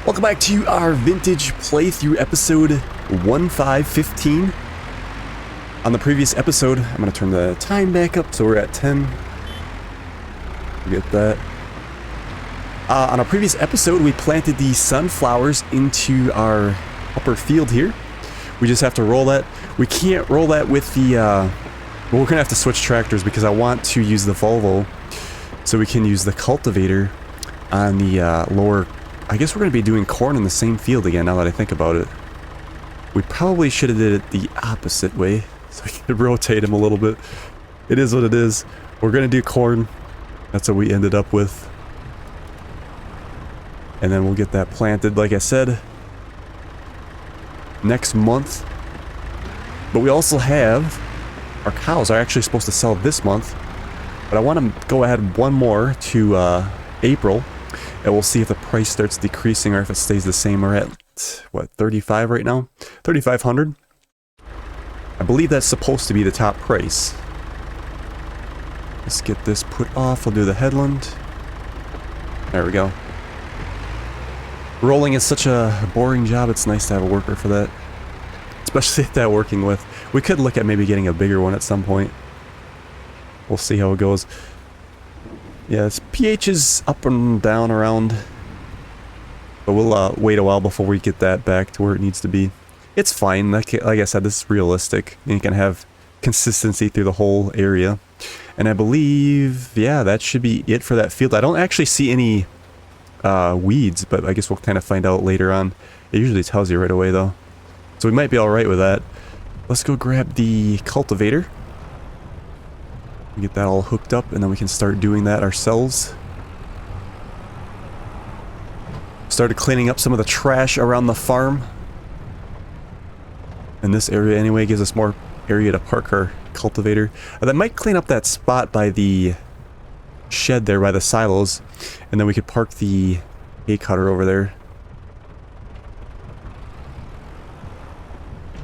Welcome back to our vintage playthrough episode 1515. On the previous episode, I'm going to turn the time back up so we're at 10. Get that. On a previous episode, we planted the sunflowers into our upper field here. We just have to roll that. We can't roll that with the... well, we're going to have to switch tractors because I want to use the Volvo so we can use the cultivator on the lower... I guess we're going to be doing corn in the same field again now that I think about it. We probably should have did it the opposite way so we could rotate him a little bit. It is what it is. We're going to do corn. That's what we ended up with. And then we'll get that planted, like I said, next month. But we also have... Our cows are actually supposed to sell this month. But I want to go ahead one more to April. And we'll see if the price starts decreasing or if it stays the same. We're at, what, 35 right now? 3,500. I believe that's supposed to be the top price. Let's get this put off. We'll do the headland. There we go. Rolling is such a boring job. It's nice to have a worker for that. Especially at that working with. We could look at maybe getting a bigger one at some point. We'll see how it goes. Yeah, its pH is up and down around. But we'll wait a while before we get that back to where it needs to be. It's fine. Like I said, this is realistic. You can have consistency through the whole area. And I believe, yeah, that should be it for that field. I don't actually see any weeds, but I guess we'll kind of find out later on. It usually tells you right away, though. So we might be alright with that. Let's go grab the cultivator. Get that all hooked up, and then we can start doing that ourselves. Started cleaning up some of the trash around the farm. And this area anyway gives us more area to park our cultivator. That might clean up that spot by the shed there by the silos, and then we could park the hay cutter over there.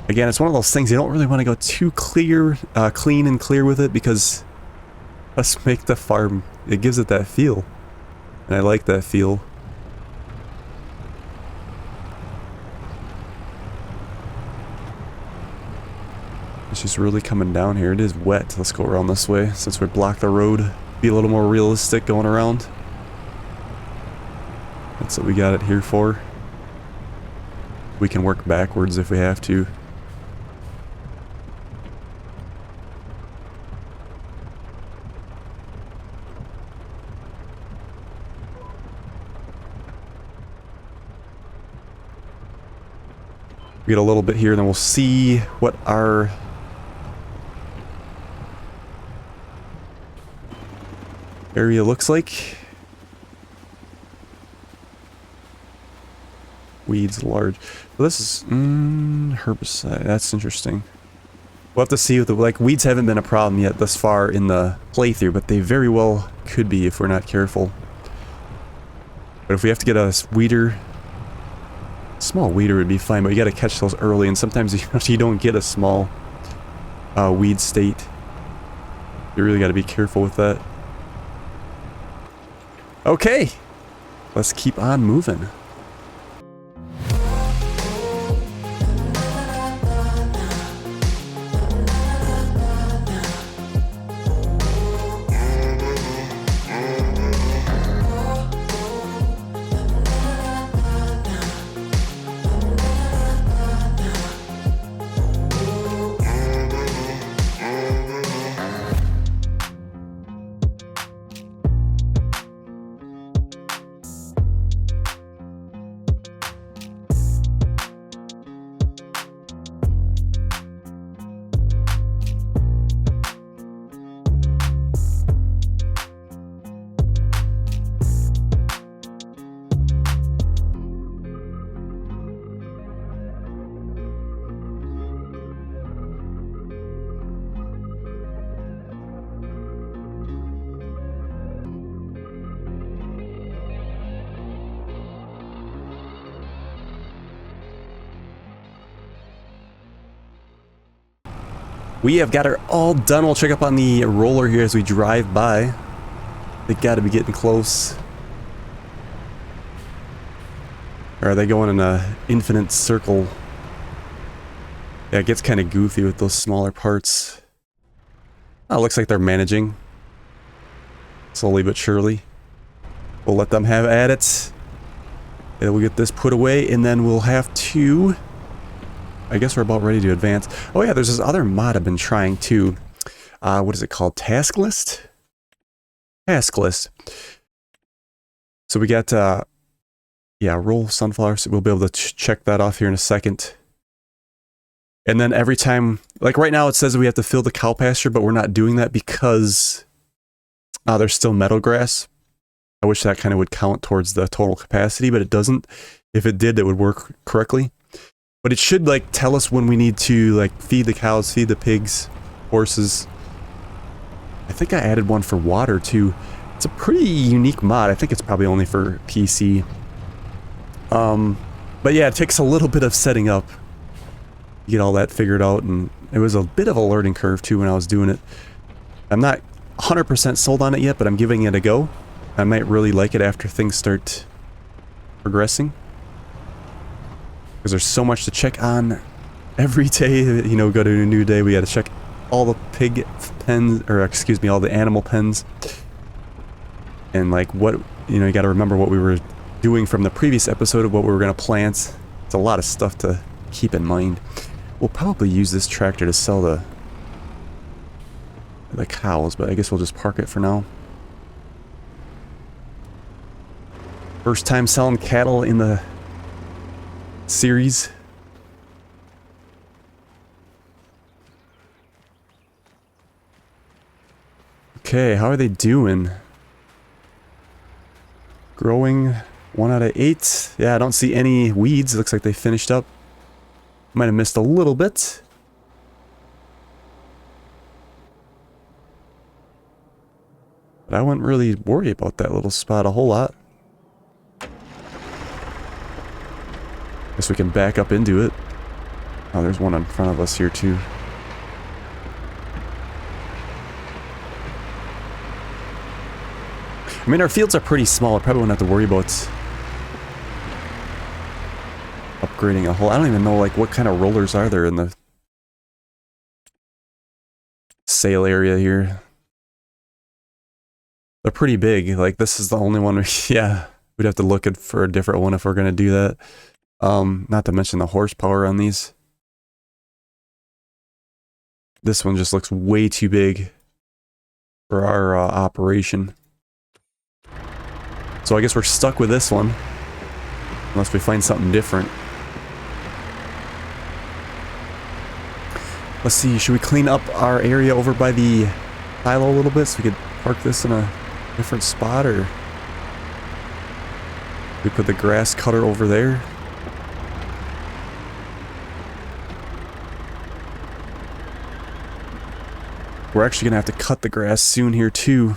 Again, it's one of those things you don't really want to go too clean and clear with it, because let's make the farm, it gives it that feel. And I like that feel. It's just really coming down here. It is wet. Let's go around this way since we blocked the road. Be a little more realistic going around. That's what we got it here for. We can work backwards if we have to. We get a little bit here, and then we'll see what our area looks like. Weeds large. Well, this is herbicide. That's interesting. We'll have to see with the, like, weeds haven't been a problem yet thus far in the playthrough, but they very well could be if we're not careful. But if we have to get a weeder, small weeder would be fine, but you got to catch those early, and sometimes you don't get a small weed state. You really got to be careful with that. Okay, let's keep on moving. We have got her all done. We'll check up on the roller here as we drive by. They got to be getting close. Or are they going in a infinite circle? Yeah, it gets kind of goofy with those smaller parts. Oh, looks like they're managing. Slowly but surely. We'll let them have at it. And we'll get this put away, and then we'll have to... I guess we're about ready to advance. Oh yeah, there's this other mod I've been trying too. What is it called? Task list? Task list. So we got, yeah, roll sunflowers. We'll be able to check that off here in a second. And then every time, like right now it says we have to fill the cow pasture, but we're not doing that because there's still meadow grass. I wish that kind of would count towards the total capacity, but it doesn't. If it did, it would work correctly. But it should like tell us when we need to like feed the cows, feed the pigs, horses. I think I added one for water too. It's a pretty unique mod. I think it's probably only for PC. But yeah, it takes a little bit of setting up. You get all that figured out, and it was a bit of a learning curve too when I was doing it. I'm not 100% sold on it yet, but I'm giving it a go. I might really like it after things start progressing. Because there's so much to check on every day. You know, go to a new day, we gotta check all the pig pens, or excuse me, all the animal pens. And like what, you know, you gotta remember what we were doing from the previous episode of what we were gonna plant. It's a lot of stuff to keep in mind. We'll probably use this tractor to sell the cows, but I guess we'll just park it for now. First time selling cattle in the series. Okay, how are they doing? Growing 1 out of 8. Yeah, I don't see any weeds. It looks like they finished up. Might have missed a little bit. But I wouldn't really worry about that little spot a whole lot. Guess we can back up into it. Oh, there's one in front of us here too. I mean, our fields are pretty small. I probably won't have to worry about upgrading a whole... I don't even know, like, what kind of rollers are there in the sale area here. They're pretty big. Like, this is the only one... yeah, we'd have to look for a different one if we're going to do that. Not to mention the horsepower on these. This one just looks way too big for our operation. So I guess we're stuck with this one. Unless we find something different. Let's see, should we clean up our area over by the silo a little bit so we could park this in a different spot, or we put the grass cutter over there? We're actually gonna have to cut the grass soon here too.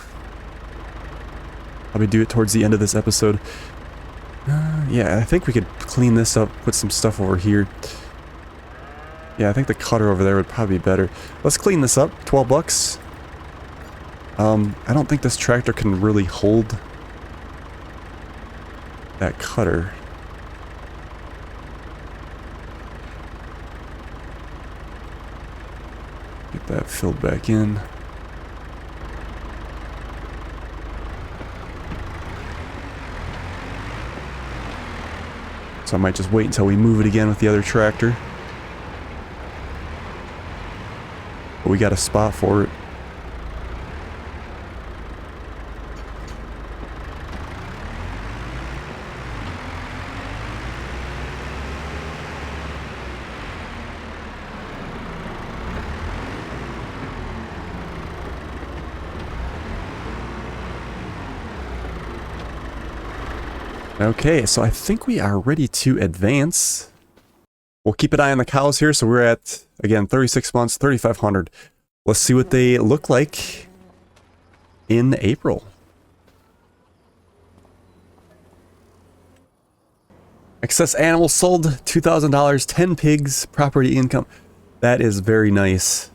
Probably do it towards the end of this episode. Yeah, I think we could clean this up, put some stuff over here. Yeah, I think the cutter over there would probably be better. Let's clean this up. 12 bucks. I don't think this tractor can really hold that cutter. Get that filled back in. So I might just wait until we move it again with the other tractor. But we got a spot for it. Okay, so I think we are ready to advance. We'll keep an eye on the cows here. So we're at, again, 36 months, 3,500. Let's see what they look like in April. Excess animals sold, $2,000, 10 pigs, property income. That is very nice.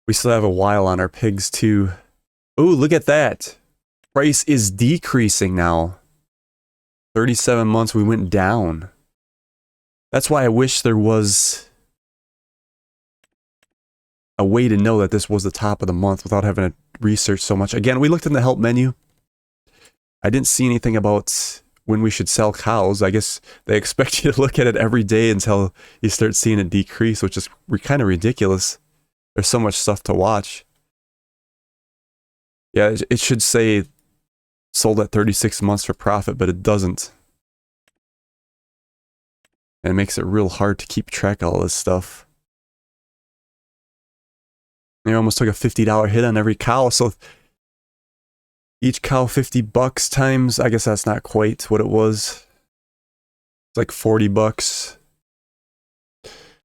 We still have a while on our pigs too. Oh, look at that. Price is decreasing now. 37 months, we went down. That's why I wish there was a way to know that this was the top of the month without having to research so much. Again, we looked in the help menu. I didn't see anything about when we should sell cows. I guess they expect you to look at it every day until you start seeing it decrease, which is kind of ridiculous. There's so much stuff to watch. Yeah, it should say sold at 36 months for profit, but it doesn't. And it makes it real hard to keep track of all this stuff. You almost took a $50 hit on every cow, so each cow $50 times, I guess that's not quite what it was. It's like $40.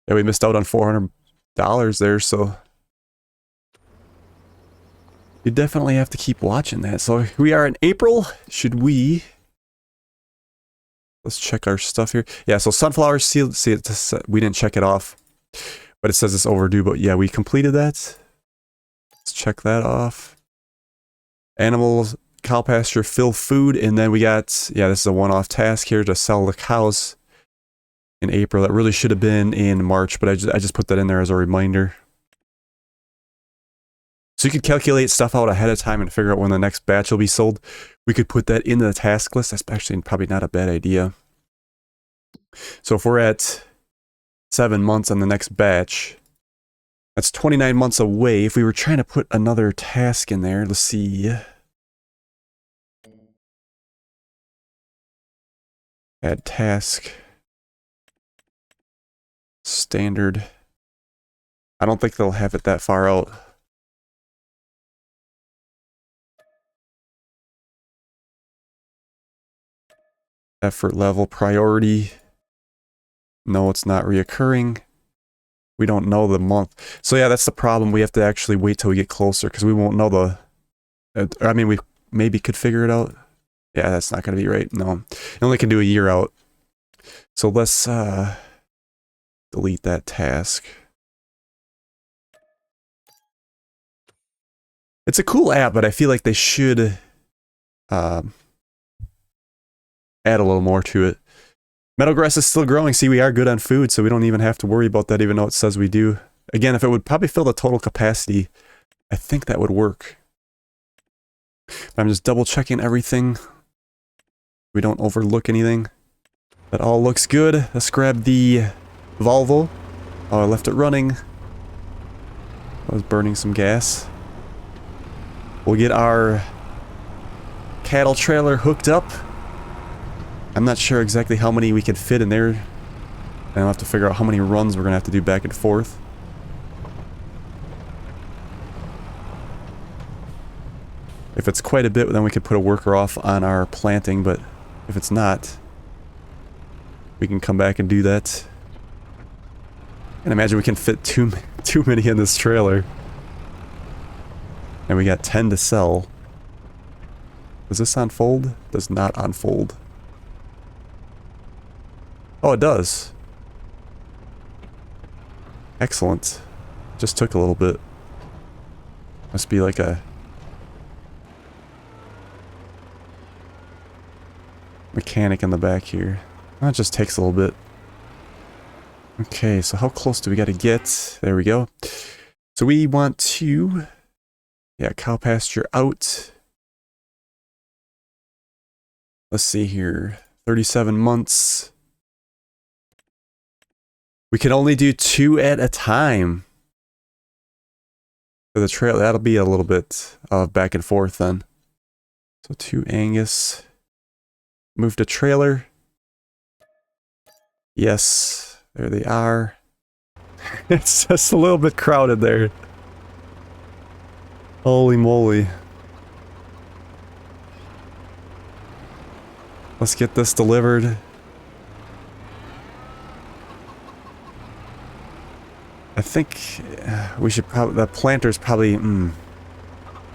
Yeah, we missed out on $400 there, so you definitely have to keep watching that. So we are in April. Should we... Let's check our stuff here. Yeah, so sunflower seed, see, we didn't check it off, but it says it's overdue, but yeah, we completed that. Let's check that off. Animals, cow pasture, fill food, and then we got, yeah, this is a one-off task here to sell the cows in April. That really should have been in March, but I just put that in there as a reminder. So you could calculate stuff out ahead of time and figure out when the next batch will be sold. We could put that into the task list. That's actually probably not a bad idea. So if we're at 7 months on the next batch, that's 29 months away. If we were trying to put another task in there, let's see. Add task. Standard. I don't think they'll have it that far out. Effort level, priority. No, it's not reoccurring. We don't know the month. So yeah, that's the problem. We have to actually wait till we get closer because we won't know the... I mean, we maybe could figure it out. Yeah, that's not going to be right. No. You only can do a year out. So let's delete that task. It's a cool app, but I feel like they should add a little more to it. Meadow grass is still growing. See, we are good on food, so we don't even have to worry about that, even though it says we do. Again, if it would probably fill the total capacity, I think that would work. I'm just double checking everything. We don't overlook anything. That all looks good. Let's grab the Volvo. Oh, I left it running. I was burning some gas. We'll get our cattle trailer hooked up. I'm not sure exactly how many we can fit in there. And I'll have to figure out how many runs we're going to have to do back and forth. If it's quite a bit, then we could put a worker off on our planting, but if it's not, we can come back and do that. And imagine we can fit too many in this trailer. And we got 10 to sell. Does this unfold? Does not unfold. Oh, it does. Excellent. Just took a little bit. Must be like a mechanic in the back here. That just takes a little bit. Okay, so how close do we got to get? There we go. So we want to... Yeah, cow pasture out. Let's see here. 37 months. We can only do 2 at a time. For the trail, that'll be a little bit of back and forth then. So 2 Angus. Move to trailer. Yes, there they are. It's just a little bit crowded there. Holy moly. Let's get this delivered. I think we should probably... The planter's probably...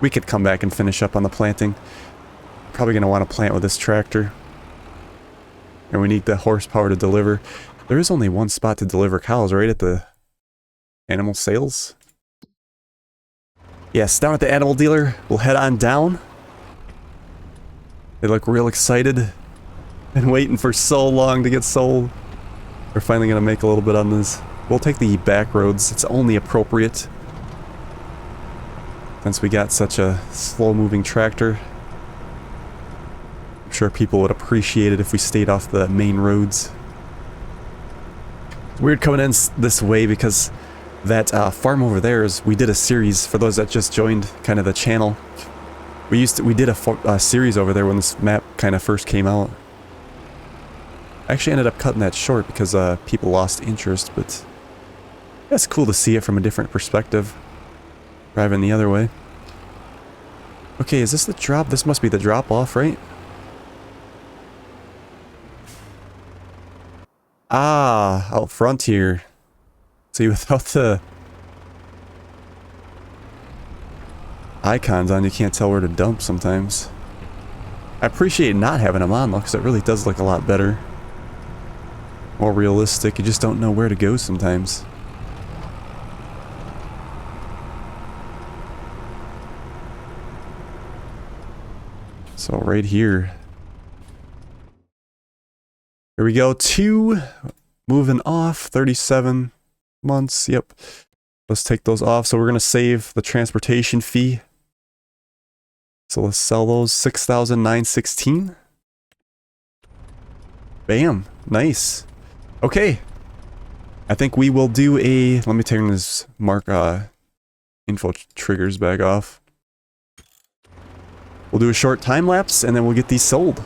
we could come back and finish up on the planting. Probably going to want to plant with this tractor. And we need the horsepower to deliver. There is only one spot to deliver cows, right? At the animal sales. Yes, down at the animal dealer. We'll head on down. They look real excited. Been waiting for so long to get sold. We're finally gonna make a little bit on this. We'll take the back roads. It's only appropriate. Since we got such a slow-moving tractor. I'm sure people would appreciate it if we stayed off the main roads. Weird coming in this way because that farm over there is, we did a series for those that just joined kind of the channel. We did a series over there when this map kind of first came out. I actually ended up cutting that short because people lost interest, but that's cool to see it from a different perspective. Driving the other way. Okay, is this the drop? This must be the drop off, right? Ah, out front here. See, without the icons on, you can't tell where to dump sometimes. I appreciate not having them on though, because it really does look a lot better. More realistic, you just don't know where to go sometimes. So right here. Here we go, 2 moving off, 37 months, yep. Let's take those off. So we're going to save the transportation fee. So let's sell those, 6,916. Bam, nice. Okay. I think we will do a, let me turn this info triggers back off. We'll do a short time lapse and then we'll get these sold.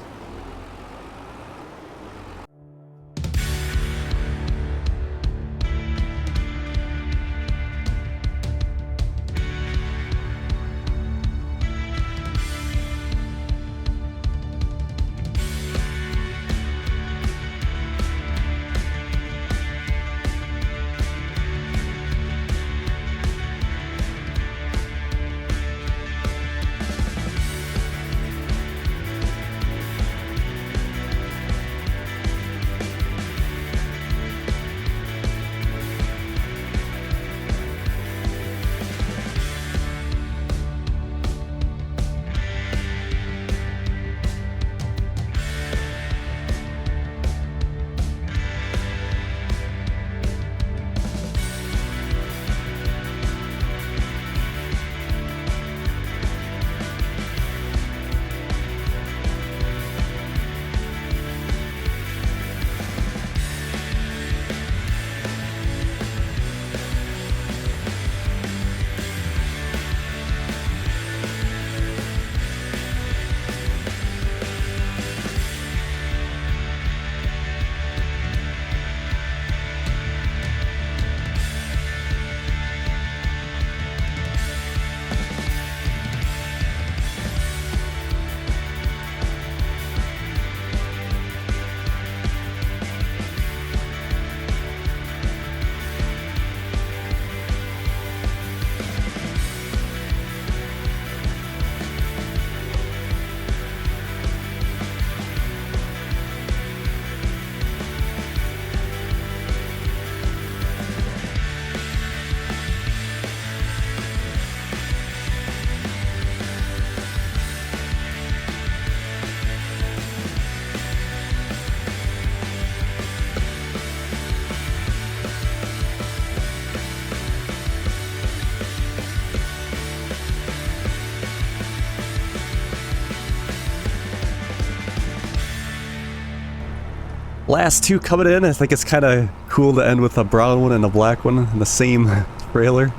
Last 2 coming in. I think it's kind of cool to end with a brown one and a black one in the same trailer.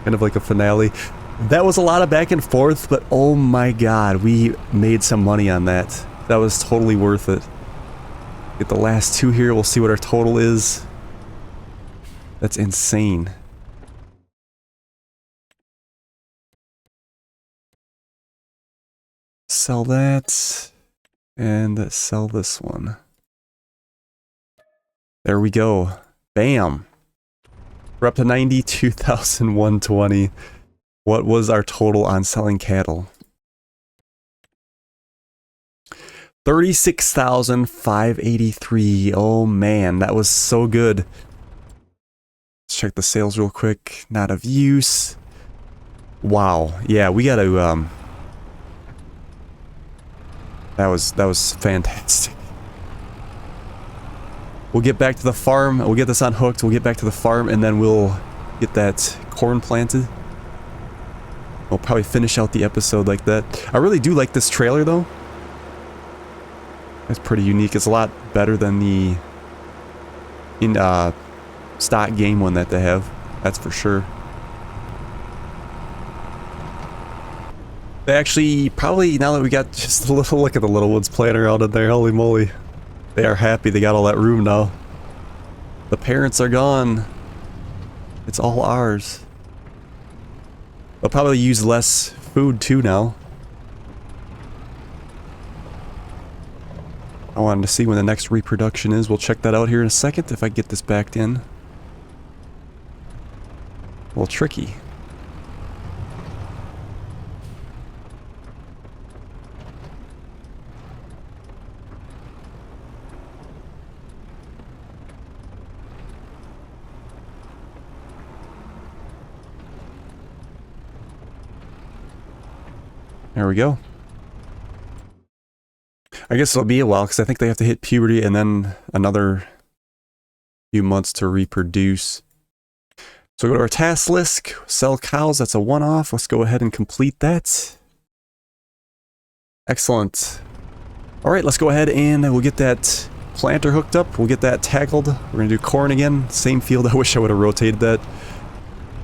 Kind of like a finale. That was a lot of back and forth, but oh my god, we made some money on that. That was totally worth it. Get the last 2 here, we'll see what our total is. That's insane. Sell that, and sell this one. There we go. Bam. We're up to 92,120. What was our total on selling cattle? 36,583. Oh man, that was so good. Let's check the sales real quick. Not of use. Wow. Yeah, we gotta that was fantastic. We'll get back to the farm. We'll get this unhooked. We'll get back to the farm, and then we'll get that corn planted. We'll probably finish out the episode like that. I really do like this trailer, though. It's pretty unique. It's a lot better than the stock game one that they have. That's for sure. They actually, probably, now that we got just a little look at the little ones playing around in there, holy moly. They are happy they got all that room now. The parents are gone. It's all ours. They'll probably use less food too now. I wanted to see when the next reproduction is. We'll check that out here in a second if I get this backed in. A little tricky. There we go. I guess it'll be a while because I think they have to hit puberty and then another few months to reproduce. So go to our task list, sell cows, that's a one-off. Let's go ahead and complete that. Excellent. All right, let's go ahead and we'll get that planter hooked up. We'll get that tackled. We're gonna do corn again, same field. I wish I would have rotated that.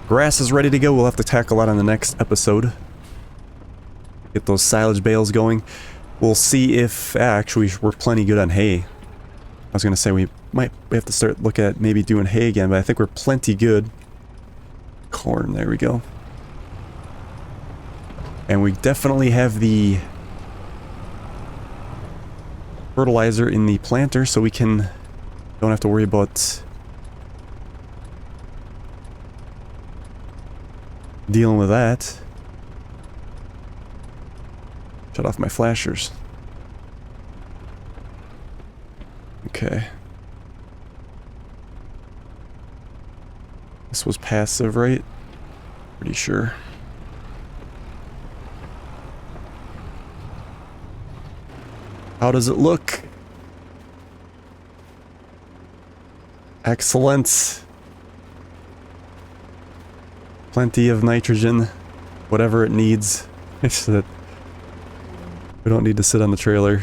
Grass is ready to go. We'll have to tackle that on the next episode. Get those silage bales going. We'll see if actually we're plenty good on hay. I was gonna say we have to start looking at maybe doing hay again, but I think we're plenty good. Corn, there we go. And we definitely have the fertilizer in the planter, so we don't have to worry about dealing with that. Shut off my flashers. Okay. This was passive, right? Pretty sure. How does it look? Excellent. Plenty of nitrogen. Whatever it needs. It's that we don't need to sit on the trailer.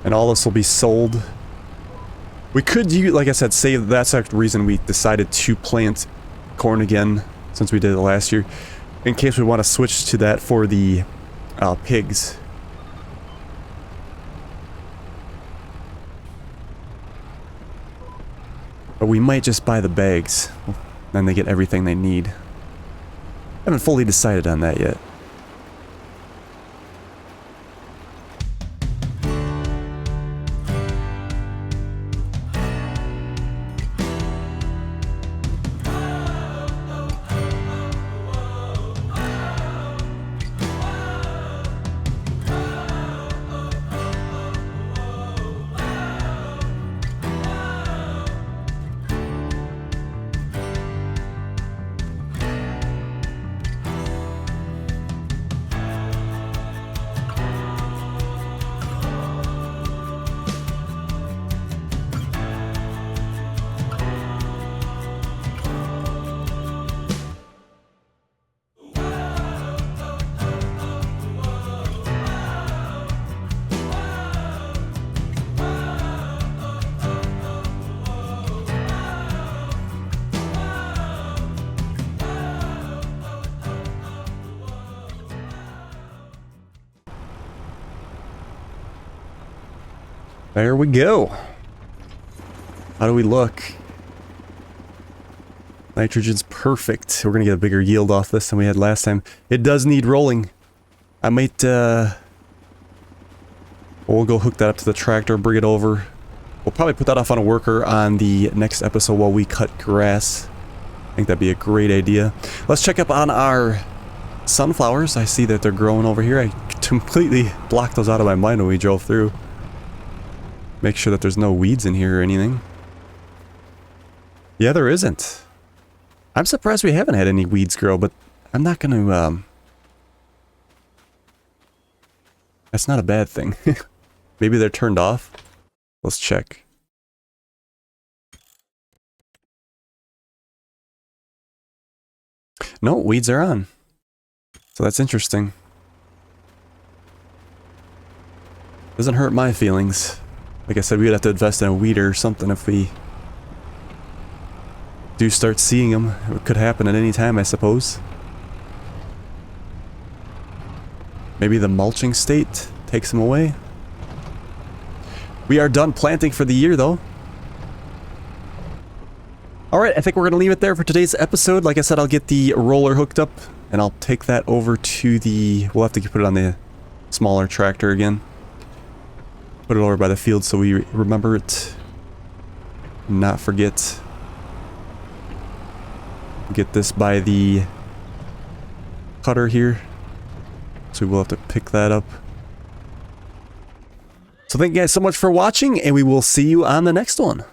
And all this will be sold. We could use, like I said, save. That's the reason we decided to plant corn again, since we did it last year, in case we want to switch to that for the pigs. But we might just buy the bags, then they get everything they need. Haven't fully decided on that yet. There we go. How do we look? Nitrogen's perfect. We're gonna get a bigger yield off this than we had last time. It does need rolling. I might, we'll go hook that up to the tractor, bring it over. We'll probably put that off on a worker on the next episode while we cut grass. I think that'd be a great idea. Let's check up on our sunflowers. I see that they're growing over here. I completely blocked those out of my mind when we drove through. Make sure that there's no weeds in here or anything. Yeah, there isn't. I'm surprised we haven't had any weeds grow, but I'm not gonna, That's not a bad thing. Maybe they're turned off. Let's check. No, weeds are on. So that's interesting. Doesn't hurt my feelings. Like I said, we'd have to invest in a weeder or something if we do start seeing them. It could happen at any time, I suppose. Maybe the mulching state takes them away. We are done planting for the year, though. Alright, I think we're going to leave it there for today's episode. Like I said, I'll get the roller hooked up, and I'll take that over to the... We'll have to put it on the smaller tractor again. Put it over by the field so we remember it. Not forget. Get this by the cutter here. So we will have to pick that up. So thank you guys so much for watching, and we will see you on the next one.